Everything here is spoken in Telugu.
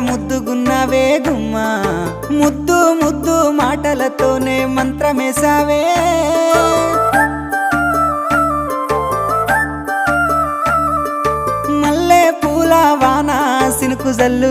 ముద్దుగున్నావే గుమ్మా ముద్దు ముద్దు మాటలతోనే మంత్రమేసావే మల్లె పూల వాన సినుకు జల్లు